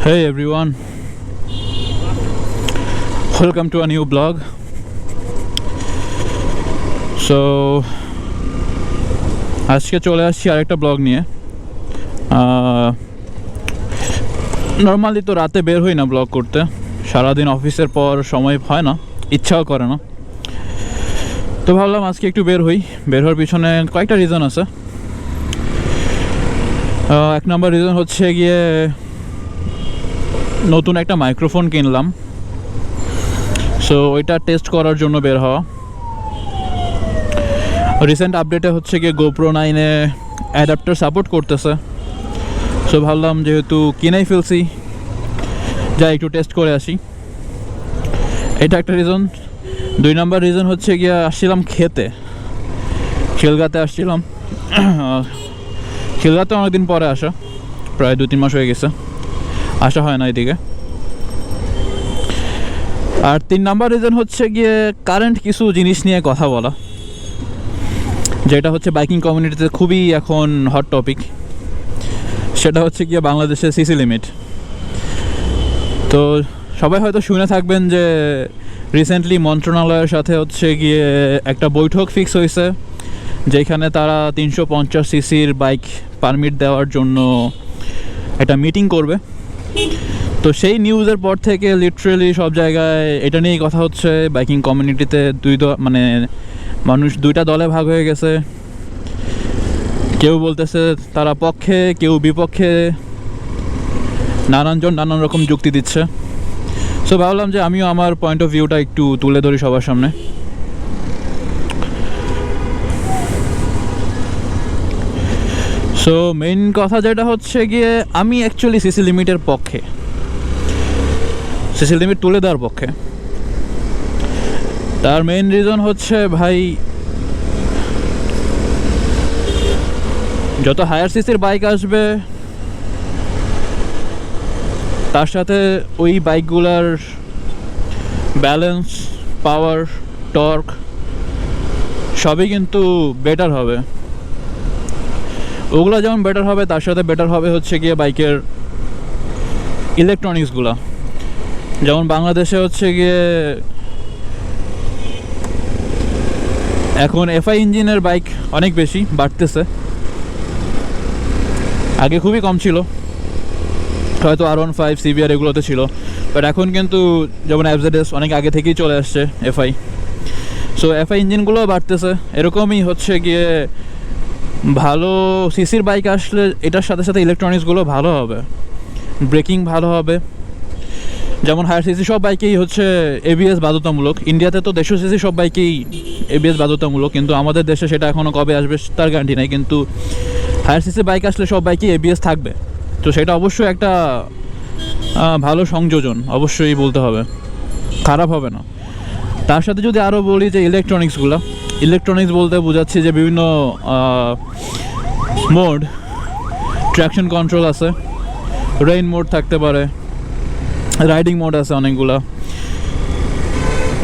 Hey everyone, welcome to a new blog. So আজকে চলে আসছি আরেকটা ব্লগ নিয়ে। নর্মালি তো রাতে বের হই না ব্লগ করতে, সারাদিন অফিসের পর সময় হয় না, ইচ্ছাও করে না। তো ভাবলাম আজকে একটু বের হওয়ার পিছনে কয়েকটা রিজন আছে। এক নম্বর রিজন হচ্ছে গিয়ে নতুন একটা মাইক্রোফোন কিনলাম, সো ওইটা টেস্ট করার জন্য বের হওয়া। রিসেন্ট আপডেটে হচ্ছে গিয়ে GoPro 9-এ অ্যাডাপ্টার সাপোর্ট করতেছে, সো ভাবলাম যেহেতু কিনেই ফেলছি যাই একটু টেস্ট করে আসি, এটা একটা রিজন। দুই নম্বর রিজন হচ্ছে গিয়ে আসছিলাম খিলগাতে আসছিলাম। খিলগাতে অনেকদিন পরে আসা, প্রায় 2-3 মাস হয়ে গেছে আসা হয় না এদিকে। আর 3 নাম্বার রিজন হচ্ছে গিয়ে কারেন্ট কিছু জিনিস নিয়ে কথা বলা, যেটা হচ্ছে বাইকিং কমিউনিটিতে খুবই এখন হট টপিক। সেটা হচ্ছে গিয়ে বাংলাদেশের সিসি লিমিট। তো সবাই হয়তো শুনে থাকবেন যে রিসেন্টলি মন্ত্রণালয়ের সাথে হচ্ছে গিয়ে একটা বৈঠক ফিক্স হয়েছে, যেখানে তারা 350 সিসির বাইক পারমিট দেওয়ার জন্য একটা মিটিং করবে। তো সেই নিউজের পর থেকে লিটারেলি সব জায়গায় এটা নিয়েই কথা হচ্ছে। বাইকিং কমিউনিটিতে মানুষ দুইটা দলে ভাগ হয়ে গেছে, কেউ বলতেছে তারা পক্ষে, কেউ বিপক্ষে, নানানজন নানান রকম যুক্তি দিচ্ছে। সো ভাবলাম যে আমিও আমার পয়েন্ট অফ ভিউটা একটু তুলে ধরি সবার সামনে। সো মেইন কথা যেটা হচ্ছে গিয়ে আমি অ্যাকচুয়ালি সিসি লিমিটের পক্ষে, সিসি লিমিট তুলে দেওয়ার পক্ষে। তার মেইন রিজন হচ্ছে ভাই, যত হায়ার সিসির বাইক আসবে তার সাথে ওই বাইকগুলার ব্যালেন্স, পাওয়ার, টর্ক সবই কিন্তু বেটার হবে। ওগুলো যেমন বেটার হবে, তার সাথে বেটার হবে হচ্ছে গিয়ে বাইকের ইলেকট্রনিক্সগুলো। যেমন বাংলাদেশে হচ্ছে গিয়ে এখন FI ইঞ্জিনের বাইক অনেক বেশি বাড়তেছে, আগে খুবই কম ছিল, হয়তো R15, CBR এগুলোতে ছিল, বাট এখন কিন্তু যেমন FZS অনেক আগে থেকেই চলে আসছে FI। সো FI ইঞ্জিনগুলোও বাড়তেছে। এরকমই হচ্ছে গিয়ে ভালো সিসির বাইক আসলে এটার সাথে সাথে ইলেকট্রনিক্সগুলো ভালো হবে, ব্রেকিং ভালো হবে। যেমন হায়ার সিসি সব বাইকেই হচ্ছে ABS বাধ্যতামূলক। ইন্ডিয়াতে তো 150 সিসি সব বাইকেই ABS বাধ্যতামূলক, কিন্তু আমাদের দেশে সেটা এখনও কবে আসবে তার গ্যারান্টি নাই। কিন্তু হায়ার সিসি বাইক আসলে সব বাইকেই ABS থাকবে, তো সেটা অবশ্যই একটা ভালো সংযোজন, অবশ্যই বলতে হবে, খারাপ হবে না। তার সাথে যদি আরও বলি যে ইলেকট্রনিক্স বলতে বোঝাচ্ছি যে বিভিন্ন মোড, ট্র্যাকশন কন্ট্রোল আছে, রেইন মোড থাকতে পারে, রাইডিং মোড আছে অনেকগুলো।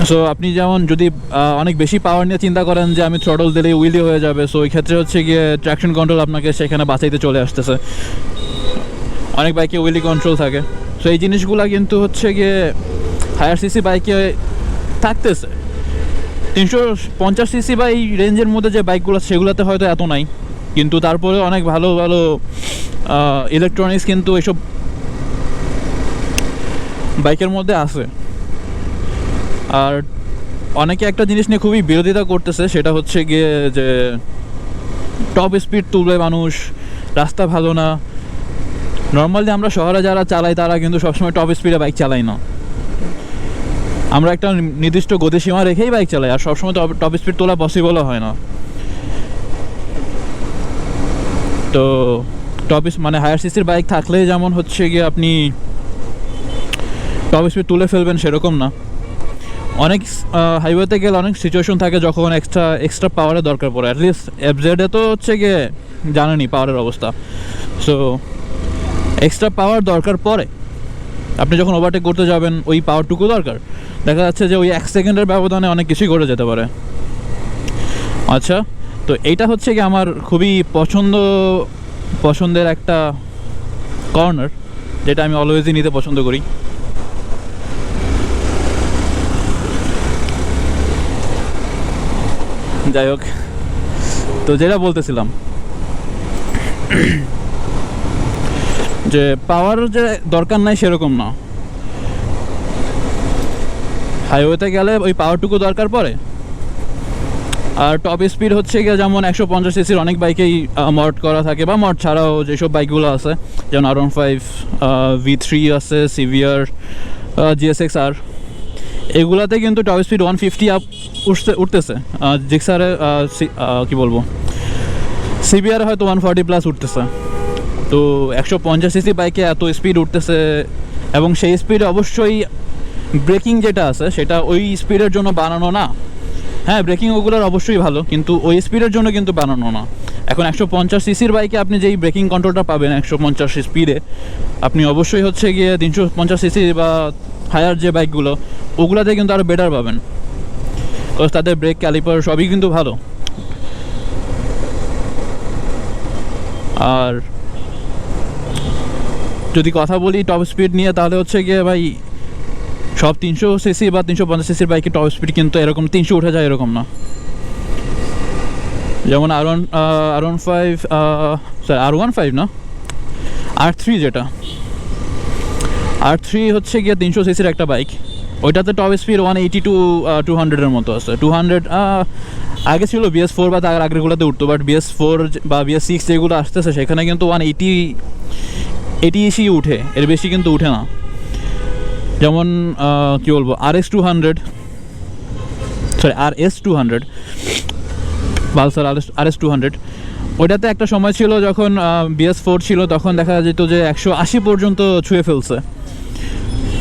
সো আপনি যেমন যদি অনেক বেশি পাওয়ার নিয়ে চিন্তা করেন যে আমি থ্রটল দিলেই উইলি হয়ে যাবে, সো ওই ক্ষেত্রে হচ্ছে গিয়ে ট্র্যাকশন কন্ট্রোল আপনাকে সেখানে বাঁচাইতে চলে আসতেছে। অনেক বাইকে উইলি কন্ট্রোল থাকে, সো এই জিনিসগুলো কিন্তু হচ্ছে গিয়ে হায়ার সিসি বাইকে থাকতেছে। 350 সিসি বা এই রেঞ্জের মধ্যে যে বাইকগুলো সেগুলোতে হয়তো এত নাই, কিন্তু তারপরে অনেক ভালো ভালো ইলেকট্রনিক্স কিন্তু এসব বাইকের মধ্যে আছে। আর অনেকে একটা জিনিস নিয়ে খুবই বিরোধিতা করতেছে, সেটা হচ্ছে গিয়ে যে টপ স্পিড তুলবে মানুষ, রাস্তা ভালো না। নর্মালি আমরা শহরে যারা চালাই তারা কিন্তু সবসময় টপ স্পিডে বাইক চালাই না, আমরা একটা নির্দিষ্ট গতিসীমা রেখেই বাইক চালাই, আর সবসময় টপ স্পিড তোলা পসিবলও হয় না। তো মানে হায়ার সিসির বাইক থাকলে যেমন হচ্ছে গিয়ে আপনি টপ স্পিড তুলে ফেলবেন সেরকম না। অনেক হাইওয়েতে গেলে অনেক সিচুয়েশন থাকে যখন এক্সট্রা পাওয়ারের দরকার পড়ে। অ্যাটলিস্ট FZ-এ তো হচ্ছে গিয়ে জানেনই পাওয়ারের অবস্থা। সো এক্সট্রা পাওয়ার দরকার পড়ে, আপনি যখন ওভারটেক করতে যাবেন ওই পাওয়ারটুকু দরকার। দেখা যাচ্ছে যে ওই 1 সেকেন্ডের ব্যবধানে অনেক কিছুই ঘটে যেতে পারে। আচ্ছা, তো এইটা হচ্ছে কি আমার খুবই পছন্দের একটা কর্নার, যেটা আমি অলওয়েজই নিতে পছন্দ করি। যাই হোক, তো যেটা বলতেছিলাম যে পাওয়ার যে দরকার নাই সেরকম না, হাইওয়েতে গেলে ওই পাওয়ারটুকু দরকার পড়ে। আর টপ স্পিড হচ্ছে গিয়ে যেমন 150 সিসির অনেক বাইকেই মড করা থাকে, বা মড ছাড়াও যেসব বাইকগুলো আছে যেমন R15 V3 আছে, সিভিয়ার, GSX-R, এগুলাতে কিন্তু টপ স্পিড 150 আপ উঠতেছে। জিক্সারে কী বলবো, সিভিয়ারে হয়তো 140+ উঠতেছে। তো 150 সিসি বাইকে এত স্পিড উঠতেছে, এবং সেই স্পিড অবশ্যই ব্রেকিং যেটা আছে সেটা ওই স্পিডের জন্য বানানো না। হ্যাঁ, ব্রেকিং ওগুলোর অবশ্যই ভালো, কিন্তু ওই স্পিডের জন্য কিন্তু বানানো না। এখন 150 সিসির বাইকে আপনি যেই ব্রেকিং কন্ট্রোলটা পাবেন 150 স্পিডে, আপনি অবশ্যই হচ্ছে গিয়ে 350 সিসি বা হায়ার যে বাইকগুলো ওগুলোতে কিন্তু আরও বেটার পাবেন, বিকজ তাদের ব্রেক ক্যালিপার সবই কিন্তু ভালো। আর যদি কথা বলি টপ স্পিড নিয়ে, তাহলে হচ্ছে গিয়ে ভাই সব 300 সিসি বা 350 সিসির বাইকে টপ স্পিড কিন্তু এরকম 300 উঠে যায় এরকম না। যেমন R15 না, R3, যেটা R3 হচ্ছে গিয়ে 300 সিসির একটা বাইক, ওইটাতে টপ স্পিড 180 টু 200-এর মতো আছে। 200 আগে ছিল BS4 বা তার আগেরগুলোতে উঠতো, বাট BS4 বা BS6 যেগুলো আসতেছে সেখানে কিন্তু 180 উঠে, এর বেশি কিন্তু উঠে না। যেমন কী বলবো, RS200 পালসার RS200, ওইটাতে একটা সময় ছিল যখন BS4 ছিল, তখন দেখা যেত যে 180 পর্যন্ত ছুঁয়ে ফেলছে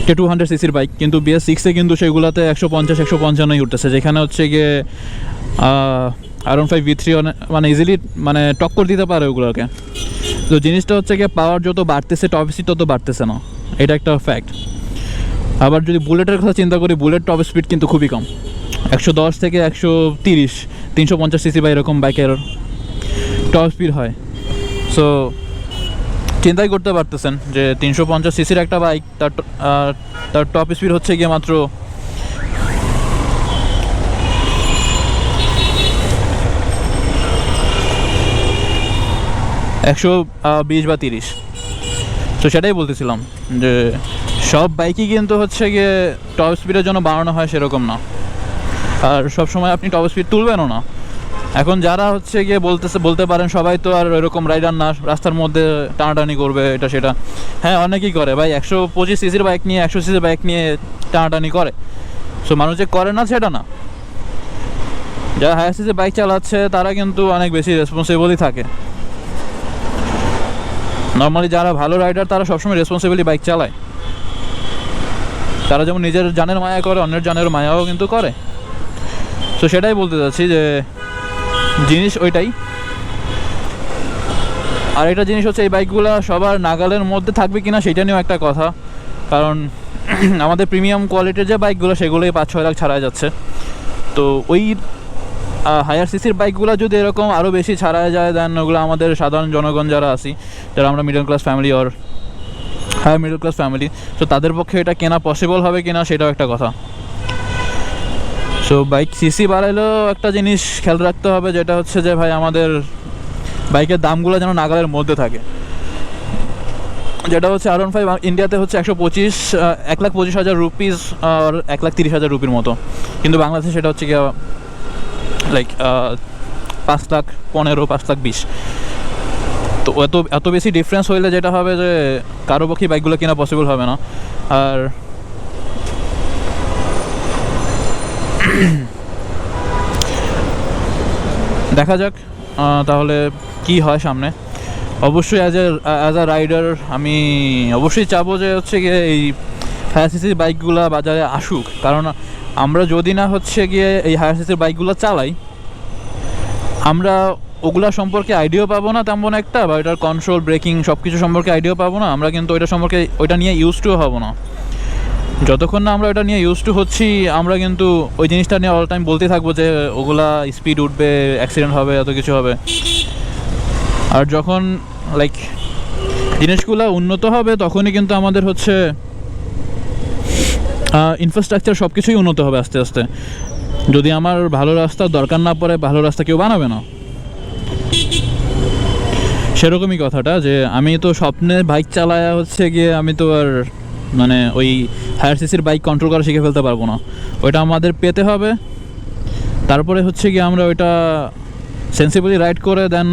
200 সিসির বাইক, কিন্তু BS6-এ কিন্তু সেগুলোতে 150-155 উঠতেছে, যেখানে হচ্ছে গিয়ে R15 V3 মানে ইজিলি মানে টক্কর দিতে পারে ওগুলোকে। তো জিনিসটা হচ্ছে গিয়ে পাওয়ার যত বাড়তেছে টপ স্পিড তত বাড়তেছে না, এটা একটা ফ্যাক্ট। আবার যদি বুলেটের কথা চিন্তা করি, বুলেট টপ স্পিড কিন্তু খুবই কম, 110 থেকে 130, 350 সিসি বা এরকম বাইকের টপ স্পিড হয়। সো চিন্তাই করতে পারতেছেন যে 350 সিসির একটা বাইক, তার টপ স্পিড হচ্ছে গিয়ে মাত্র 120 বা 30। তো সেটাই বলতেছিলাম যে সব বাইকই কিন্তু হচ্ছে গিয়ে টপ স্পিডের জন্য বানানো হয় সেরকম না, আর সব সময় আপনি টপ স্পিড তুলবেনও না। এখন যারা হচ্ছে গিয়ে বলতে পারেন সবাই তো আর এরকম রাইডার না, রাস্তার মধ্যে টানাটানি করবে এটা সেটা। হ্যাঁ, অনেকেই করে ভাই, 125 সিসির বাইক নিয়ে 100 সিসির বাইক নিয়ে টানাটানি করে। সো মানুষ যে করে না সেটা না, যারা হায়ার সিসির বাইক চালাচ্ছে তারা কিন্তু অনেক বেশি রেসপন্সিবলই থাকে। নর্মালি যারা ভালো রাইডার তারা সবসময় রেসপন্সিবলি বাইক চালায়, তারা যেমন নিজের জানের মায়া করে, অন্যের জানের মায়াও কিন্তু করে। তো সেটাই বলতে চাচ্ছি যে জিনিস ওইটাই। আর একটা জিনিস হচ্ছে এই বাইকগুলো সবার নাগালের মধ্যে থাকবে কিনা সেটা নিয়েও একটা কথা, কারণ আমাদের প্রিমিয়াম কোয়ালিটির যে বাইকগুলো সেগুলোই 5-6 লাখ ছাড়া যাচ্ছে। তো ওই হায়ার সিসির বাইকগুলো যদি এরকম আরও বেশি ছাড়া যায়, দেন ওগুলো আমাদের সাধারণ জনগণ যারা আছি, যারা আমরা মিডল ক্লাস ফ্যামিলি ওর হায়ার মিডল ক্লাস ফ্যামিলি, তো তাদের পক্ষে এটা কেনা পসিবল হবে কিনা সেটাও একটা কথা। সো বাইক সিসি বাড়াইলেও একটা জিনিস খেয়াল রাখতে হবে, যেটা হচ্ছে যে ভাই আমাদের বাইকের দামগুলো যেন নাগালের মধ্যে থাকে। যেটা হচ্ছে R15 ইন্ডিয়াতে হচ্ছে 1,25,000 রুপিস আর 1,30,000 রুপির মতো, কিন্তু বাংলাদেশে সেটা হচ্ছে কি লাইক 5,15,000, 5,20,000। তো এত বেশি ডিফারেন্স হইলে যেটা হবে যে কারো পক্ষে বাইকগুলো কেনা পসিবল হবে না। আর দেখা যাক তাহলে কি হয় সামনে। অবশ্যই অ্যাজ আ রাইডার আমি অবশ্যই চাবো যে হচ্ছে গিয়ে এই হায়ার সিসির বাইকগুলো বাজারে আসুক, কারণ আমরা যদি না হচ্ছে গিয়ে এই হায়ার সিসির বাইকগুলো চালাই, আমরা ওগুলা সম্পর্কে আইডিয়াও পাবো না তেমন একটা, বা এটার কন্ট্রোল, ব্রেকিং সব কিছু সম্পর্কে আইডিয়াও পাবো না। আমরা কিন্তু ওইটা নিয়ে ইউজ টু হবো না। যতক্ষণ না আমরা ওটা নিয়ে ইউজ টু হচ্ছি, আমরা কিন্তু ওই জিনিসটা নিয়ে অল টাইম বলতে থাকবো যে ওগুলা স্পিড উঠবে, অ্যাক্সিডেন্ট হবে, এত কিছু হবে। আর যখন লাইক জিনিসগুলো উন্নত হবে তখনই কিন্তু আমাদের হচ্ছে ইনফ্রাস্ট্রাকচার সব কিছুই উন্নত হবে আস্তে আস্তে। যদি আমার ভালো রাস্তার দরকার না পড়ে, ভালো রাস্তা কেউ বানাবে না। সেরকমই কথাটা, যে আমি তো স্বপ্নে বাইক চালায়া হচ্ছে গিয়ে আমি তো আর মানে ওই হায়ার সিসির বাইক কন্ট্রোল করা শিখে ফেলতে পারবো না। ওইটা আমাদের পেতে হবে, তারপরে হচ্ছে গিয়ে আমরা ওইটা সেন্সিবলি রাইড করে দেন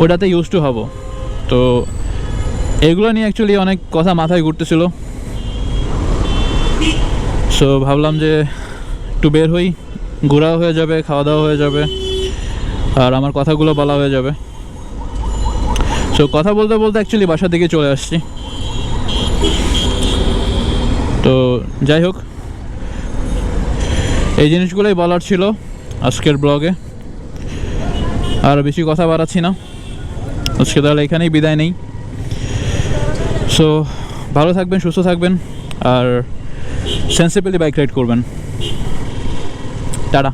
ওটাতে ইউজ টু হব। তো এগুলো নিয়ে অ্যাকচুয়ালি অনেক কথা মাথায় ঘুরতেছিল। সো ভাবলাম যে একটু বের হই, ঘোরাও হয়ে যাবে, খাওয়া দাওয়া হয়ে যাবে, আর আমার কথাগুলো বলা হয়ে যাবে। সো কথা বলতে বলতে অ্যাকচুয়ালি বাসার দিকে চলে আসছি। তো যাই হোক, এই জিনিসগুলোই বলার ছিল আজকের ব্লগে। আর বেশি কথা বাড়াচ্ছি না, আজকে তাহলে এখানেই বিদায় নেই। সো ভালো থাকবেন, সুস্থ থাকবেন, আর সেন্সিবলি বাইক রাইড করবেন। টাটা।